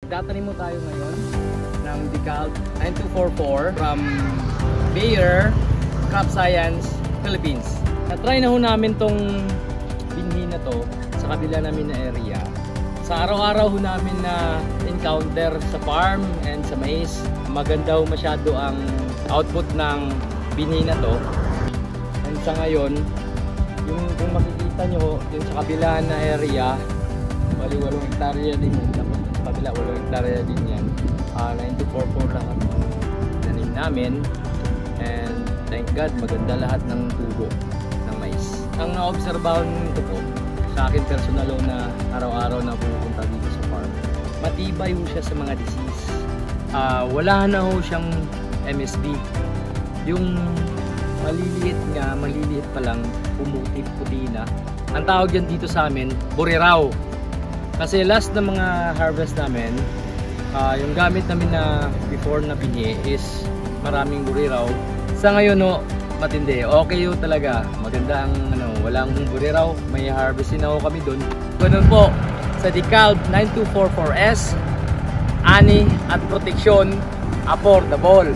Magtatanim mo tayo ngayon ng DeKalb 9244 from Bayer Crop Science, Philippines. Na-try na ho namin tong binhi na to sa kabila namin na area. Sa araw-araw ho namin na encounter sa farm and sa mais, maganda ho masyado ang output ng binhi na to. And sa ngayon, yung kung makikita nyo, yung sa kabila na area, bali 8 hektarya din yun. Tapos sa kabila 8 hektarya din yan. 9244 lang ang tanim namin. And thank God, maganda lahat ng tubo ng mais. Ang na-obserbahan ko po, sa akin personal na araw-araw na pupunta dito sa farm, matibay ho siya sa mga disease. Wala na ho siyang MSB. Yung maliliit pa lang, pumuti-puti na. Ang tawag yan dito sa amin, buriraw. Kasi last na mga harvest namin, yung gamit namin na before na binhi is maraming buriraw. Sa ngayon no, matindi. Okay yun talaga. Maganda ang walang buriraw. May harvestin na kami dun. Ganun po, sa DeKalb 9244S, ani at proteksyon, affordable.